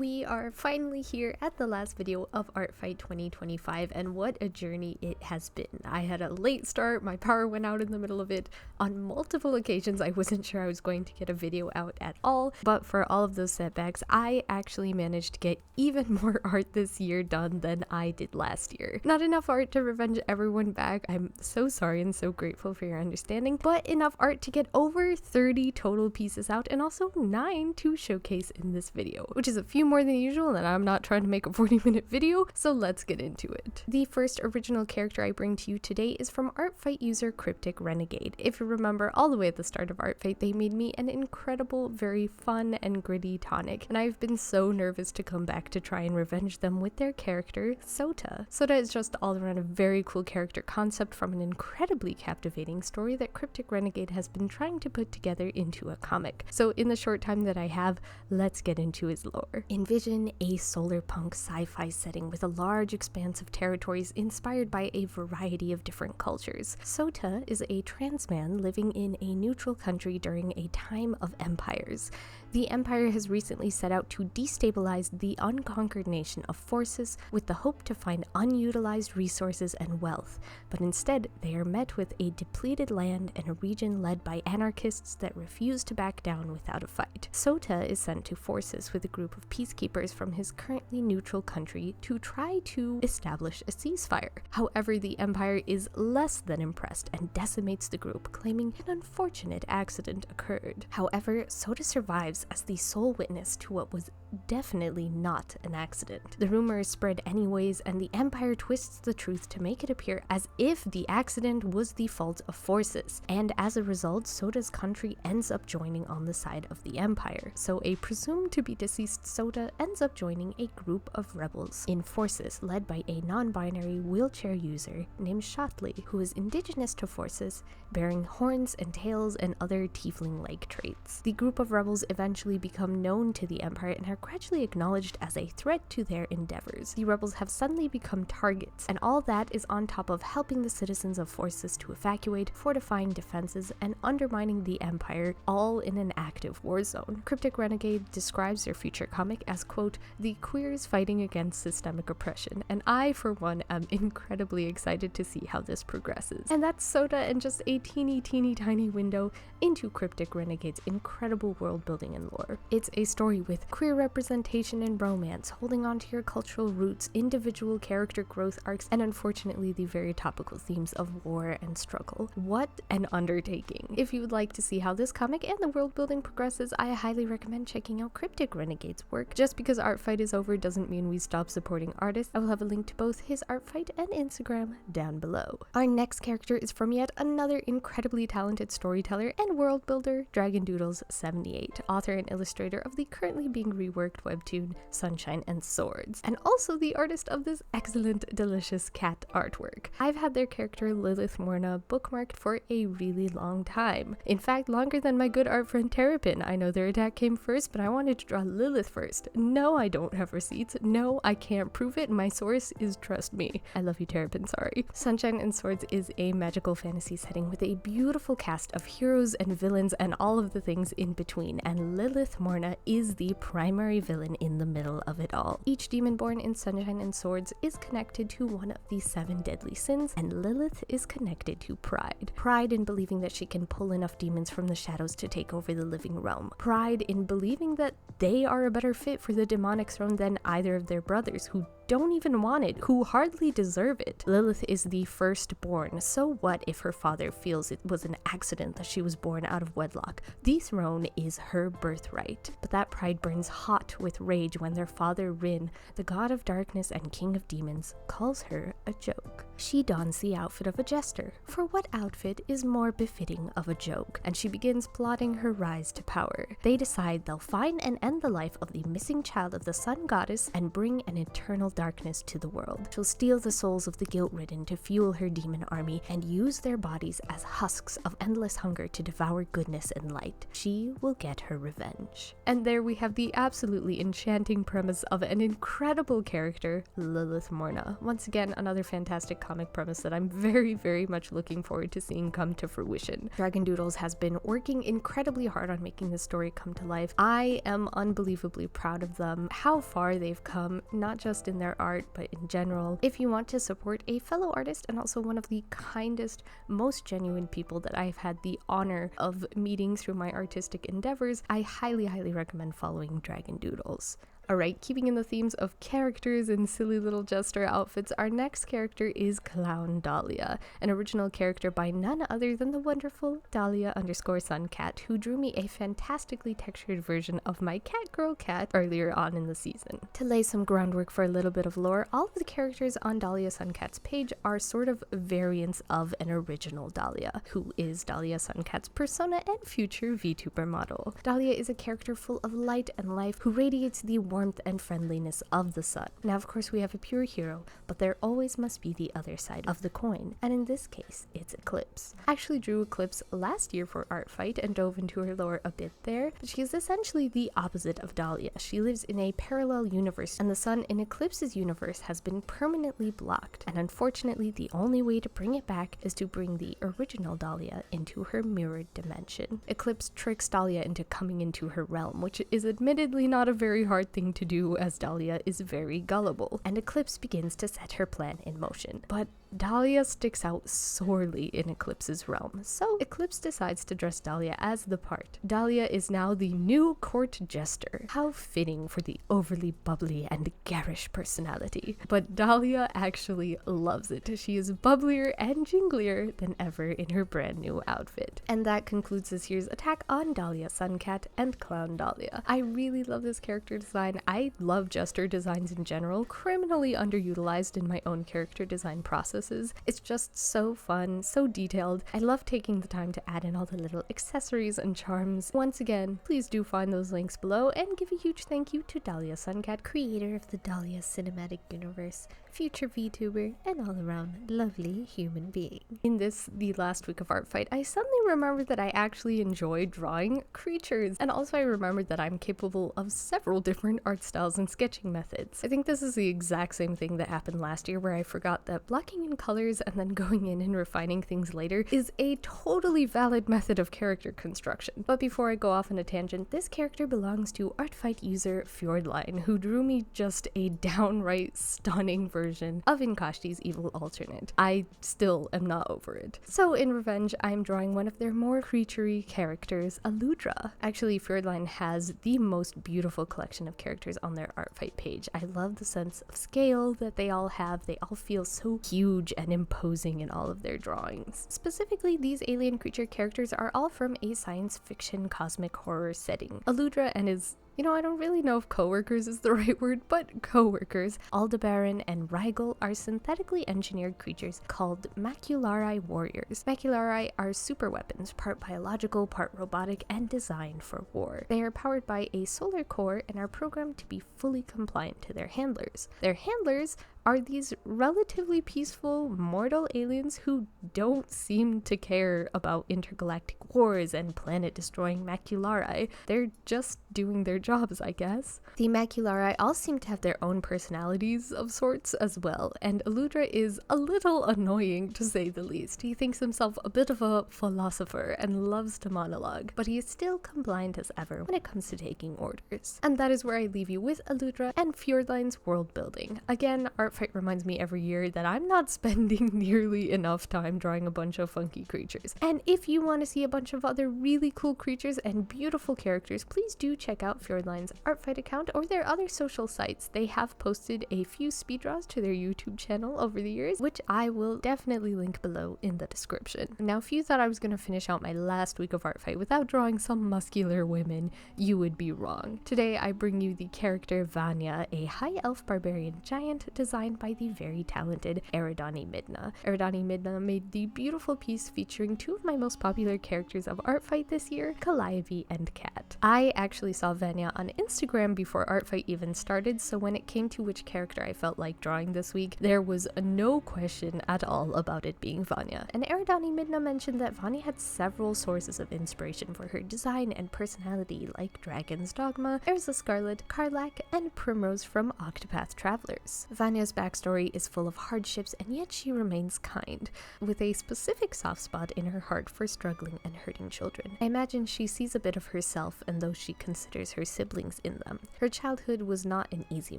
We are finally here at the last video of Artfight 2025, and what a journey it has been. I had a late start, my power went out in the middle of it. On multiple occasions I wasn't sure I was going to get a video out at all, but for all of those setbacks I actually managed to get even more art this year done than I did last year. Not enough art to revenge everyone back, I'm so sorry and so grateful for your understanding, but enough art to get over 30 total pieces out and also 9 to showcase in this video, which is a few more than usual, and I'm not trying to make a 40-minute video, so let's get into it. The first original character I bring to you today is from Artfight user crypticrenegade. If you remember, all the way at the start of Artfight, they made me an incredible, very fun and gritty tonic, and I've been so nervous to come back to try and revenge them with their character, Sota. Sota is just all around a very cool character concept from an incredibly captivating story that crypticrenegade has been trying to put together into a comic. So in the short time that I have, let's get into his lore. Envision a solar punk sci-fi setting with a large expanse of territories inspired by a variety of different cultures. Sota is a trans man living in a neutral country during a time of empires. The Empire has recently set out to destabilize the unconquered nation of Forces with the hope to find unutilized resources and wealth, but instead they are met with a depleted land and a region led by anarchists that refuse to back down without a fight. Sota is sent to Forces with a group of peacekeepers from his currently neutral country to try to establish a ceasefire. However, the Empire is less than impressed and decimates the group, claiming an unfortunate accident occurred. However, Sota survives as the sole witness to what was definitely not an accident. The rumor is spread anyways, and the Empire twists the truth to make it appear as if the accident was the fault of Forces, and as a result, Sota's country ends up joining on the side of the Empire. So a presumed to be deceased Sota ends up joining a group of rebels in Forces led by a non-binary wheelchair user named Shotley, who is indigenous to Forces, bearing horns and tails and other tiefling-like traits. The group of rebels eventually become known to the Empire and are gradually acknowledged as a threat to their endeavors. The rebels have suddenly become targets, and all that is on top of helping the citizens of Forces to evacuate, fortifying defenses, and undermining the Empire, all in an active war zone. crypticrenegade describes their future comic as, quote, the queers fighting against systemic oppression, and I, for one, am incredibly excited to see how this progresses. And that's Sota and just a teeny tiny window into crypticrenegade's incredible world building and lore. It's a story with queer representation and romance, holding on to your cultural roots, individual character growth arcs, and unfortunately the very topical themes of war and struggle. What an undertaking. If you would like to see how this comic and the world building progresses, I highly recommend checking out crypticrenegade's work. Just because Artfight is over doesn't mean we stop supporting artists. I will have a link to both his Artfight and Instagram down below. Our next character is from yet another incredibly talented storyteller and world builder, DragonDoodles78, author and illustrator of the currently being reworked webtoon Sunshine and Swords, and also the artist of this excellent, delicious cat artwork. I've had their character Lilith Morna bookmarked for a really long time. In fact, longer than my good art friend Terrapin. I know their attack came first, but I wanted to draw Lilith first. No, I don't have receipts. No, I can't prove it. My source is trust me. I love you, Terrapin, sorry. Sunshine and Swords is a magical fantasy setting with a beautiful cast of heroes and villains and all of the things in between, and Lilith Morna is the primary villain in the middle of it all. Each demon born in Sunshine and Swords is connected to one of the 7 deadly sins, and Lilith is connected to pride. Pride in believing that she can pull enough demons from the shadows to take over the living realm. Pride in believing that they are a better fit for the demonic throne than either of their brothers, who don't even want it, who hardly deserve it. Lilith is the firstborn, so what if her father feels it was an accident that she was born out of wedlock? The throne is her birthright. But that pride burns hot with rage when their father Rin, the god of darkness and king of demons, calls her a joke. She dons the outfit of a jester, for what outfit is more befitting of a joke? And she begins plotting her rise to power. They decide they'll find and end the life of the missing child of the sun goddess and bring an eternal darkness darkness to the world. She'll steal the souls of the guilt-ridden to fuel her demon army and use their bodies as husks of endless hunger to devour goodness and light. She will get her revenge. And there we have the absolutely enchanting premise of an incredible character, Lilith Morna. Once again, another fantastic comic premise that I'm very, very much looking forward to seeing come to fruition. Dragon Doodles has been working incredibly hard on making this story come to life. I am unbelievably proud of them, how far they've come, not just in their art, but in general. If you want to support a fellow artist and also one of the kindest, most genuine people that I've had the honor of meeting through my artistic endeavors, I highly, highly recommend following Dragon Doodles. Alright, keeping in the themes of characters and silly little jester outfits, our next character is Clown Dahlia, an original character by none other than the wonderful Dahlia_Suncat, who drew me a fantastically textured version of my cat girl cat earlier on in the season. To lay some groundwork for a little bit of lore, all of the characters on Dahlia Suncat's page are sort of variants of an original Dahlia, who is Dahlia Suncat's persona and future VTuber model. Dahlia is a character full of light and life who radiates the warmth and friendliness of the sun. Now, of course, we have a pure hero, but there always must be the other side of the coin, and in this case, it's Eclipse. I actually drew Eclipse last year for Artfight and dove into her lore a bit there, but she is essentially the opposite of Dahlia. She lives in a parallel universe, and the sun in Eclipse's universe has been permanently blocked, and unfortunately, the only way to bring it back is to bring the original Dahlia into her mirrored dimension. Eclipse tricks Dahlia into coming into her realm, which is admittedly not a very hard thing to do, as Dahlia is very gullible, and Eclipse begins to set her plan in motion. But Dahlia sticks out sorely in Eclipse's realm, so Eclipse decides to dress Dahlia as the part. Dahlia is now the new court jester. How fitting for the overly bubbly and garish personality. But Dahlia actually loves it. She is bubblier and jinglier than ever in her brand new outfit. And that concludes this year's attack on Dahlia Suncat and Clown Dahlia. I really love this character design. I love jester designs in general, criminally underutilized in my own character design process. It's just so fun, so detailed. I love taking the time to add in all the little accessories and charms. Once again, please do find those links below and give a huge thank you to Dahlia Suncat, creator of the Dahlia cinematic universe, future VTuber, and all around lovely human being. In this, the last week of Artfight, I suddenly remembered that I actually enjoy drawing creatures, and also I remembered that I'm capable of several different art styles and sketching methods. I think this is the exact same thing that happened last year, where I forgot that blocking in colors and then going in and refining things later is a totally valid method of character construction. But before I go off on a tangent, this character belongs to Artfight user Fjordline, who drew me just a downright stunning version of Inkashti's evil alternate. I still am not over it. So in revenge, I'm drawing one of their more creaturey characters, Aludra. Actually, Fjordline has the most beautiful collection of characters on their Artfight page. I love the sense of scale that they all have. They all feel so huge and imposing in all of their drawings. Specifically, these alien creature characters are all from a science fiction cosmic horror setting. Aludra and his I don't really know if co-workers is the right word, but co-workers, Aldebaran and Rigel, are synthetically engineered creatures called Maculari warriors. Maculari are super weapons, part biological, part robotic, and designed for war. They are powered by a solar core and are programmed to be fully compliant to their handlers. Their handlers are these relatively peaceful mortal aliens who don't seem to care about intergalactic wars and planet-destroying Maculari. They're just doing their jobs, I guess. The Maculari all seem to have their own personalities of sorts as well, and Aludra is a little annoying, to say the least. He thinks himself a bit of a philosopher and loves to monologue, but he is still compliant as ever when it comes to taking orders. And that is where I leave you with Aludra and Fjordline's world building. Again, Artfight reminds me every year that I'm not spending nearly enough time drawing a bunch of funky creatures. And if you want to see a bunch of other really cool creatures and beautiful characters, please do check out Fjordline's Artfight account or their other social sites. They have posted a few speed draws to their YouTube channel over the years, which I will definitely link below in the description. Now, if you thought I was going to finish out my last week of Artfight without drawing some muscular women, you would be wrong. Today, I bring you the character Vanya, a high elf barbarian giant designed designed by the very talented eridanimidna. eridanimidna made the beautiful piece featuring two of my most popular characters of Artfight this year, Calliope and Cat. I actually saw Vanya on Instagram before Artfight even started, so when it came to which character I felt like drawing this week, there was no question at all about it being Vanya. And eridanimidna mentioned that Vanya had several sources of inspiration for her design and personality, like Dragon's Dogma, Erza Scarlet, Karlak, and Primrose from Octopath Travelers. Vanya's backstory is full of hardships, and yet she remains kind, with a specific soft spot in her heart for struggling and hurting children. I imagine she sees a bit of herself and those she considers her siblings in them. Her childhood was not an easy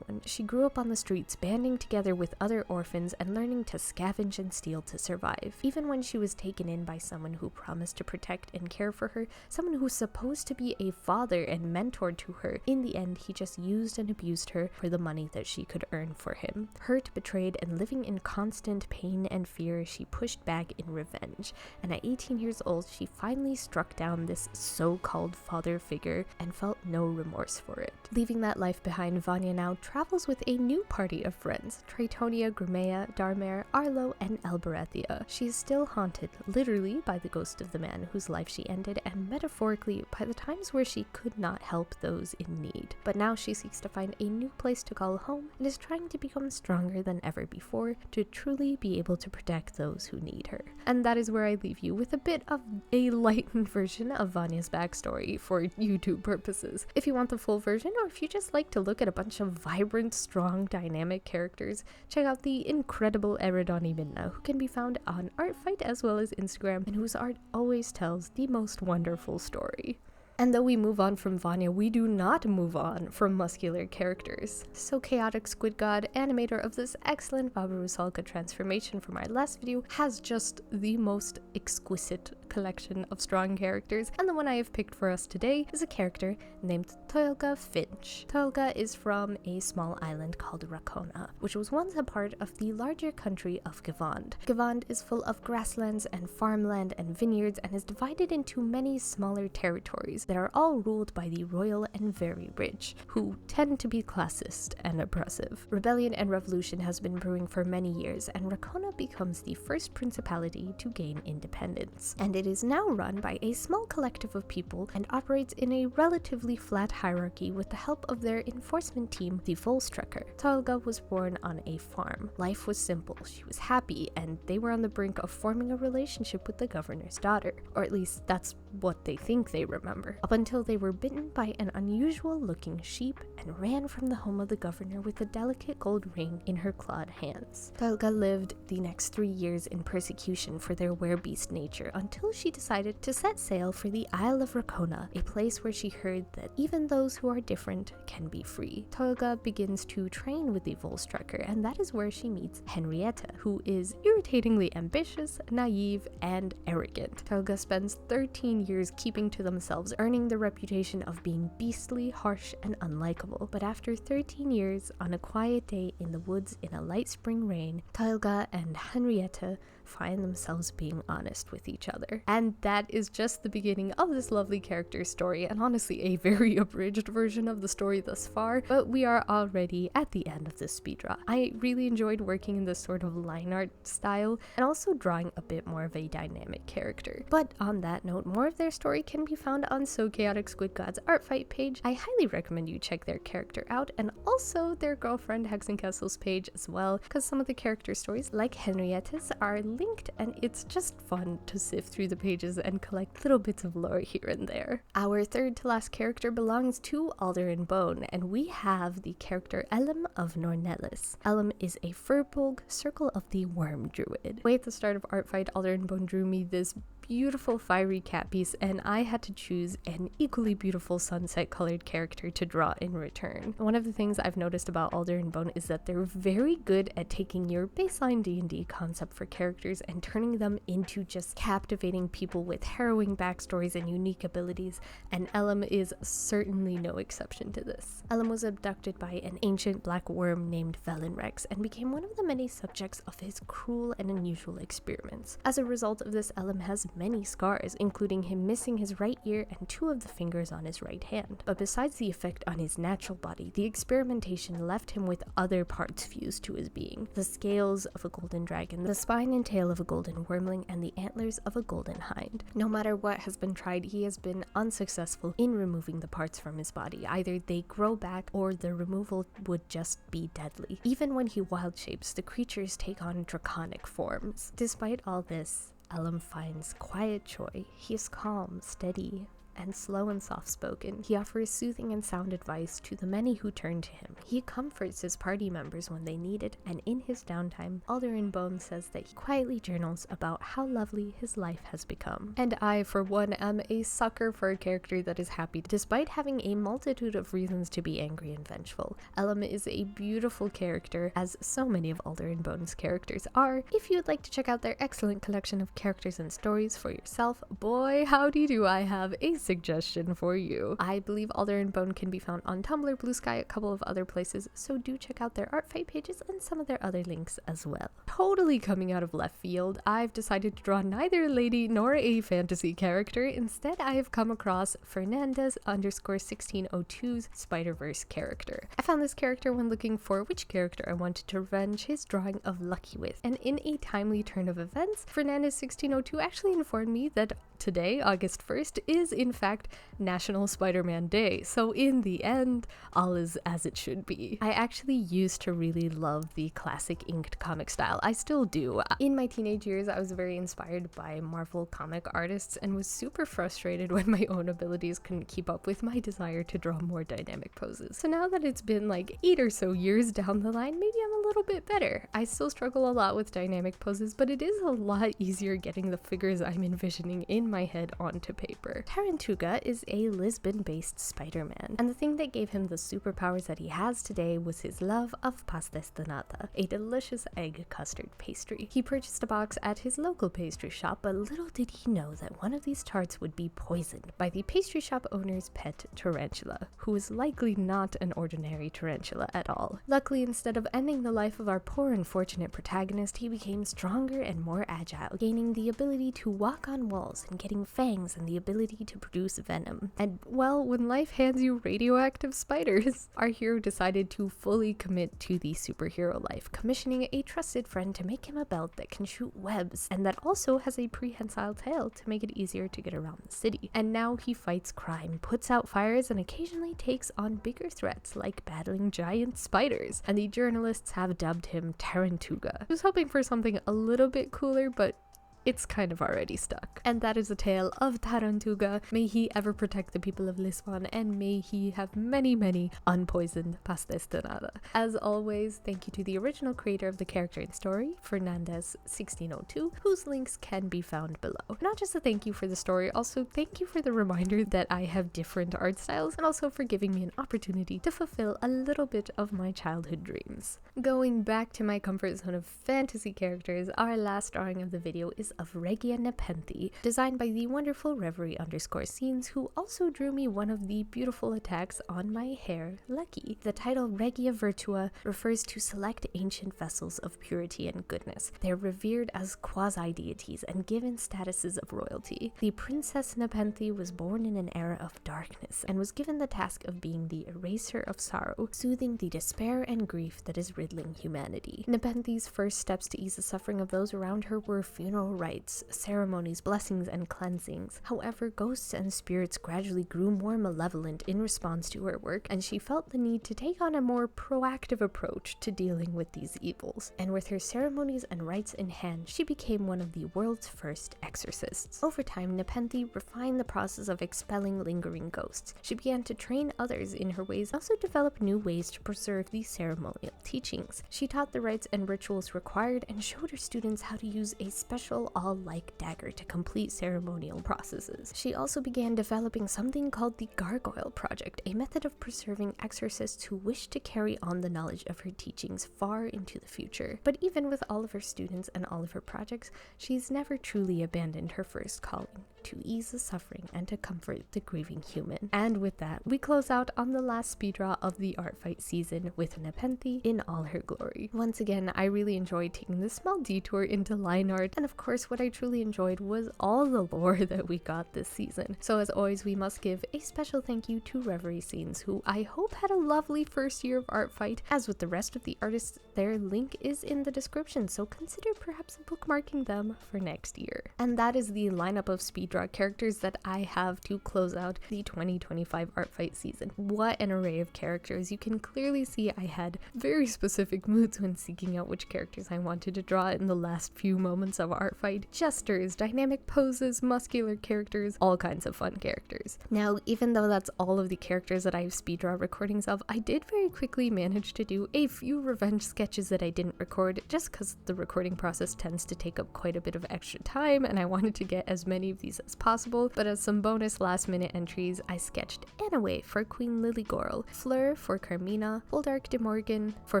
one. She grew up on the streets, banding together with other orphans and learning to scavenge and steal to survive. Even when she was taken in by someone who promised to protect and care for her, someone who was supposed to be a father and mentor to her, in the end he just used and abused her for the money that she could earn for him. Hurt, betrayed, and living in constant pain and fear, she pushed back in revenge, and at 18 years old she finally struck down this so-called father figure and felt no remorse for it. Leaving that life behind, Vanya now travels with a new party of friends, Tritonia, Grimea, Darmare, Arlo, and Elberethia. She is still haunted, literally, by the ghost of the man whose life she ended, and metaphorically by the times where she could not help those in need. But now she seeks to find a new place to call home and is trying to become stronger than ever before to truly be able to protect those who need her. And that is where I leave you, with a bit of a lightened version of Vanya's backstory for YouTube purposes. If you want the full version, or if you just like to look at a bunch of vibrant, strong, dynamic characters, check out the incredible eridanimidna, who can be found on Artfight as well as Instagram, and whose art always tells the most wonderful story. And though we move on from Vanya, we do not move on from muscular characters. SO-ChaoticSquidGod, animator of this excellent Baba Rusalka transformation from our last video, has just the most exquisite collection of strong characters, and the one I have picked for us today is a character named Toilga Finch. Toilga is from a small island called Rakona, which was once a part of the larger country of Gavand. Gavand is full of grasslands and farmland and vineyards, and is divided into many smaller territories that are all ruled by the royal and very rich, who tend to be classist and oppressive. Rebellion and revolution has been brewing for many years, and Rakona becomes the first principality to gain independence, and it is now run by a small collective of people and operates in a relatively flat hierarchy with the help of their enforcement team, the Volstrucker. Toilga was born on a farm. Life was simple, she was happy, and they were on the brink of forming a relationship with the governor's daughter, or at least that's what they think they remember, up until they were bitten by an unusual looking sheep and ran from the home of the governor with a delicate gold ring in her clawed hands. Toilga lived the next 3 years in persecution for their werebeast nature until she decided to set sail for the Isle of Rakona, a place where she heard that even those who are different can be free. Toilga begins to train with the Volstrucker, and that is where she meets Henrietta, who is irritatingly ambitious, naive, and arrogant. Toilga spends 13 years keeping to themselves, earning the reputation of being beastly, harsh, and unlikable. But after 13 years, on a quiet day in the woods in a light spring rain, Toilga and Henrietta find themselves being honest with each other. And that is just the beginning of this lovely character story, and honestly a very abridged version of the story thus far, but we are already at the end of this speedrun. I really enjoyed working in this sort of line art style, and also drawing a bit more of a dynamic character. But on that note, more of their story can be found on SO-ChaoticSquidGod's Artfight page. I highly recommend you check their character out, and also their girlfriend Hexenkessel's page as well, because some of the character stories, like Henrietta's, are linked, and it's just fun to sift through the pages and collect little bits of lore here and there. Our third to last character belongs to AlderNBone, and we have the character Elm of Nornellis. Elm is a Furbolg, Circle of the Worm Druid. Way at the start of Artfight, AlderNBone drew me this beautiful fiery cat piece, and I had to choose an equally beautiful sunset colored character to draw in return. One of the things I've noticed about AlderNBone is that they're very good at taking your baseline D&D concept for characters and turning them into just captivating people with harrowing backstories and unique abilities, and Elm is certainly no exception to this. Elm was abducted by an ancient black worm named Velenrex and became one of the many subjects of his cruel and unusual experiments. As a result of this, Elm has many scars, including him missing his right ear and 2 of the fingers on his right hand. But besides the effect on his natural body, the experimentation left him with other parts fused to his being: the scales of a golden dragon, the spine and tail of a golden wormling, and the antlers of a golden hind. No matter what has been tried, he has been unsuccessful in removing the parts from his body. Either they grow back or the removal would just be deadly. Even when he wild shapes, the creatures take on draconic forms. Despite all this, Elam finds quiet joy. He is calm, steady, and slow and soft-spoken. He offers soothing and sound advice to the many who turn to him. He comforts his party members when they need it, and in his downtime, AlderNBone says that he quietly journals about how lovely his life has become. And I, for one, am a sucker for a character that is happy despite having a multitude of reasons to be angry and vengeful. Elam is a beautiful character, as so many of AlderNBone's characters are. If you would like to check out their excellent collection of characters and stories for yourself, boy howdy do I have a suggestion for you. I believe AlderNBone can be found on Tumblr, Blue Sky, a couple of other places, so do check out their Artfight pages and some of their other links as well. Totally coming out of left field, I've decided to draw neither a lady nor a fantasy character. Instead, I have come across Fernandez_1602's Spider-Verse character. I found this character when looking for which character I wanted to revenge his drawing of Lucky with, and in a timely turn of events, Fernandez1602 actually informed me that today, August 1st, is in fact National Spider-Man Day, so in the end, all is as it should be. I actually used to really love the classic inked comic style. I still do. In my teenage years, I was very inspired by Marvel comic artists and was super frustrated when my own abilities couldn't keep up with my desire to draw more dynamic poses. So now that it's been like 8 or so years down the line, maybe I'm a little bit better. I still struggle a lot with dynamic poses, but it is a lot easier getting the figures I'm envisioning in my head onto paper. Tarantuga is a Lisbon-based Spider-Man, and the thing that gave him the superpowers that he has today was his love of pastéis de nata, a delicious egg custard pastry. He purchased a box at his local pastry shop, but little did he know that one of these tarts would be poisoned by the pastry shop owner's pet tarantula, who was likely not an ordinary tarantula at all. Luckily, instead of ending the life of our poor unfortunate protagonist, he became stronger and more agile, gaining the ability to walk on walls and getting fangs and the ability to produce venom. And well, when life hands you radioactive spiders, our hero decided to fully commit to the superhero life, commissioning a trusted friend to make him a belt that can shoot webs and that also has a prehensile tail to make it easier to get around the city. And now he fights crime, puts out fires, and occasionally takes on bigger threats like battling giant spiders. And the journalists have dubbed him Tarantuga. I was hoping for something a little bit cooler, but it's kind of already stuck. And that is the tale of Tarantuga. May he ever protect the people of Lisbon, and may he have many, many unpoisoned pastéis de nata. As always, thank you to the original creator of the character and story, Fernandez1602, whose links can be found below. Not just a thank you for the story, also thank you for the reminder that I have different art styles, and also for giving me an opportunity to fulfill a little bit of my childhood dreams. Going back to my comfort zone of fantasy characters, our last drawing of the video is of Regia Nepenthe, designed by the wonderful Reverie_Scenes, who also drew me one of the beautiful attacks on my hair, Lucky. The title Regia Virtua refers to select ancient vessels of purity and goodness. They're revered as quasi-deities and given statuses of royalty. The Princess Nepenthe was born in an era of darkness and was given the task of being the eraser of sorrow, soothing the despair and grief that is riddling humanity. Nepenthe's first steps to ease the suffering of those around her were funeral rites, ceremonies, blessings, and cleansings. However, ghosts and spirits gradually grew more malevolent in response to her work, and she felt the need to take on a more proactive approach to dealing with these evils. And with her ceremonies and rites in hand, she became one of the world's first exorcists. Over time, Nepenthe refined the process of expelling lingering ghosts. She began to train others in her ways, and also developed new ways to preserve the ceremonial teachings. She taught the rites and rituals required and showed her students how to use a special all-like dagger to complete ceremonial processes. She also began developing something called the Gargoyle Project, a method of preserving exorcists who wished to carry on the knowledge of her teachings far into the future. But even with all of her students and all of her projects, she's never truly abandoned her first calling. to ease the suffering and to comfort the grieving human. And with that, we close out on the last speed draw of the Artfight season with Nepenthe in all her glory. Once again, I really enjoyed taking this small detour into line art, and of course what I truly enjoyed was all the lore that we got this season. So as always, we must give a special thank you to Reverie Scenes, who I hope had a lovely first year of Artfight. As with the rest of the artists, their link is in the description, so consider perhaps bookmarking them for next year. And that is the lineup of speed draw characters that I have to close out the 2025 Artfight season. What an array of characters. You can clearly see I had very specific moods when seeking out which characters I wanted to draw in the last few moments of Artfight. Jesters, dynamic poses, muscular characters, all kinds of fun characters. Now, even though that's all of the characters that I have speed draw recordings of, I did very quickly manage to do a few revenge sketches that I didn't record, just because the recording process tends to take up quite a bit of extra time and I wanted to get as many of these as possible. But as some bonus last minute entries, I sketched Anno for Queen Lilygorl, Fleur for Carmina, Boldark de Morgan for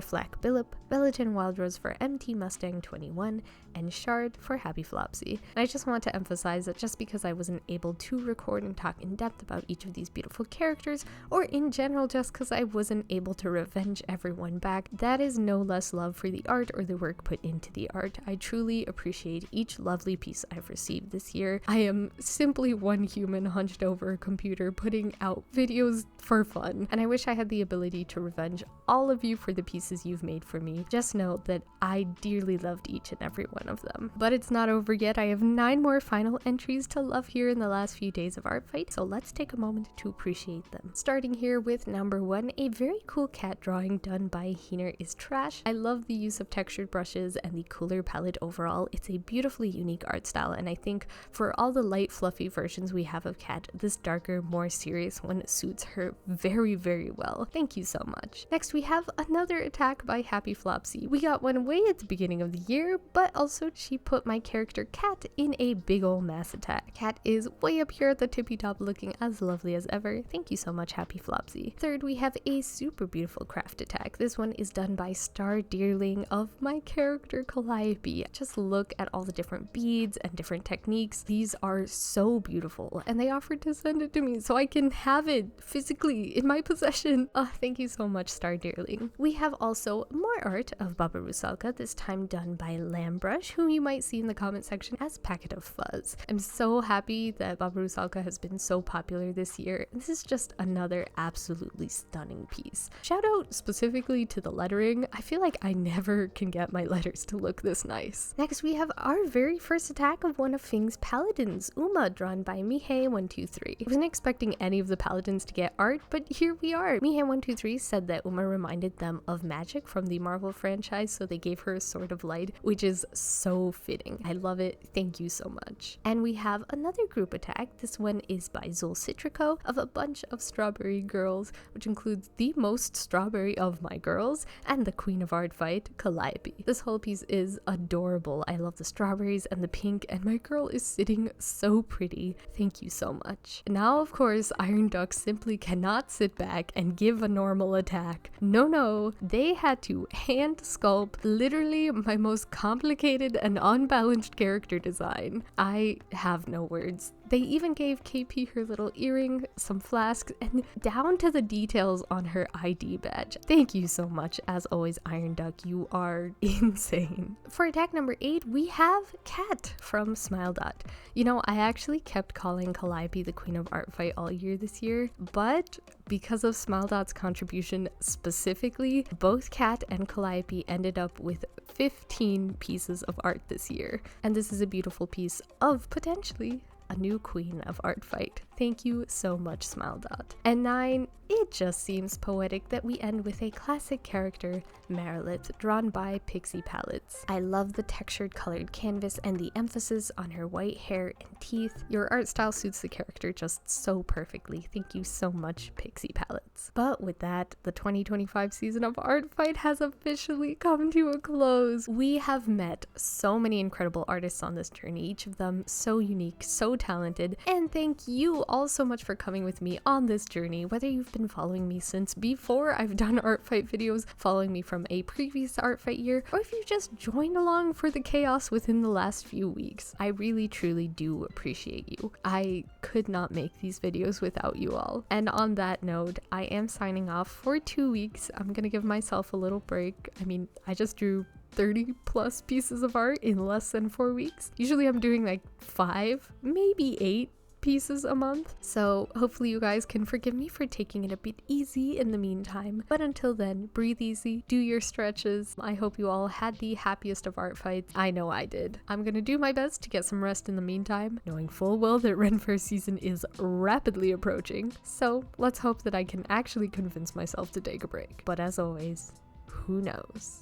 Flack Billip, Bellatan Wildrose for MT Mustang 21, and Shard for Happyflopsie. And I just want to emphasize that just because I wasn't able to record and talk in depth about each of these beautiful characters, or in general just because I wasn't able to revenge everyone back, that is no less love for the art or the work put into the art. I truly appreciate each lovely piece I've received this year. I am simply one human hunched over a computer putting out videos for fun, and I wish I had the ability to revenge all of you for the pieces you've made for me. Just know that I dearly loved each and every one of them. But it's not over yet. I have 9 more final entries to love here in the last few days of Artfight, so let's take a moment to appreciate them. Starting here with number 1, a very cool cat drawing done by Heener is Trash. I love the use of textured brushes and the cooler palette overall. It's a beautifully unique art style, and I think for all the light fluffy versions we have of Cat, this darker, more serious one suits her very, very well. Thank you so much. Next we have another attack by Happyflopsie. We got one way at the beginning of the year, but also she put my character Cat in a big ol' mass attack. Cat is way up here at the tippy top looking as lovely as ever. Thank you so much, Happyflopsie. Third, we have a super beautiful craft attack. This one is done by Stardeerling of my character Calliope. Just look at all the different beads and different techniques. These are so beautiful, and they offered to send it to me so I can have it physically in my possession. Thank you so much, Stardeerling. We have also more art of Baba Rusalka, this time done by Lambbrush, whom you might see in the comment section as Packet of Fuzz. I'm so happy that Baba Rusalka has been so popular this year. This is just another absolutely stunning piece. Shout out specifically to the lettering. I feel like I never can get my letters to look this nice. Next we have our very first attack of one of Fing's paladins, Uma, drawn by Mihei123. I wasn't expecting any of the paladins to get art, but here we are. Mihei123 said that Uma reminded them of Magic from the Marvel franchise, so they gave her a Sword of Light, which is so fitting. I love it. Thank you so much. And we have another group attack. This one is by Zulcitrico of a bunch of strawberry girls, which includes the most strawberry of my girls and the queen of Artfight, Calliope. This whole piece is adorable. I love the strawberries and the pink, and my girl is sitting so pretty. Thank you so much. Now, of course, IronDuck simply cannot sit back and give a normal attack. No, they had to hand sculpt literally my most complicated and unbalanced character design. I have no words. They even gave KP her little earring, some flasks, and down to the details on her ID badge. Thank you so much. As always, IronDuck, you are insane. For attack number 8, we have Cat from SmileDot. You know, I actually kept calling Calliope the Queen of Artfight all year this year, but because of SmileDot's contribution specifically, both Cat and Calliope ended up with 15 pieces of art this year. And this is a beautiful piece of potentially a new queen of Artfight. Thank you so much, SmileDot. And 9, it just seems poetic that we end with a classic character, Marilith, drawn by PixiePalettes. I love the textured colored canvas and the emphasis on her white hair and teeth. Your art style suits the character just so perfectly. Thank you so much, PixiePalettes. But with that, the 2025 season of Artfight has officially come to a close. We have met so many incredible artists on this journey, each of them so unique, so talented, and thank you, you all so much for coming with me on this journey, whether you've been following me since before I've done Artfight videos, following me from a previous Artfight year, or if you just joined along for the chaos within the last few weeks. I really truly do appreciate you. I could not make these videos without you all. And on that note, I am signing off for 2 weeks. I'm gonna give myself a little break. I mean, I just drew 30 plus pieces of art in less than 4 weeks. Usually I'm doing like 5, maybe 8 pieces a month. So hopefully you guys can forgive me for taking it a bit easy in the meantime. But until then, breathe easy, do your stretches. I hope you all had the happiest of art fights. I know I did. I'm gonna do my best to get some rest in the meantime, knowing full well that Ren Fair season is rapidly approaching. So let's hope that I can actually convince myself to take a break. But as always, who knows?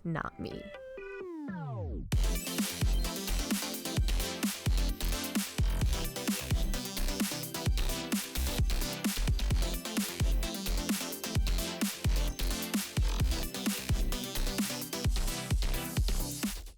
Not me.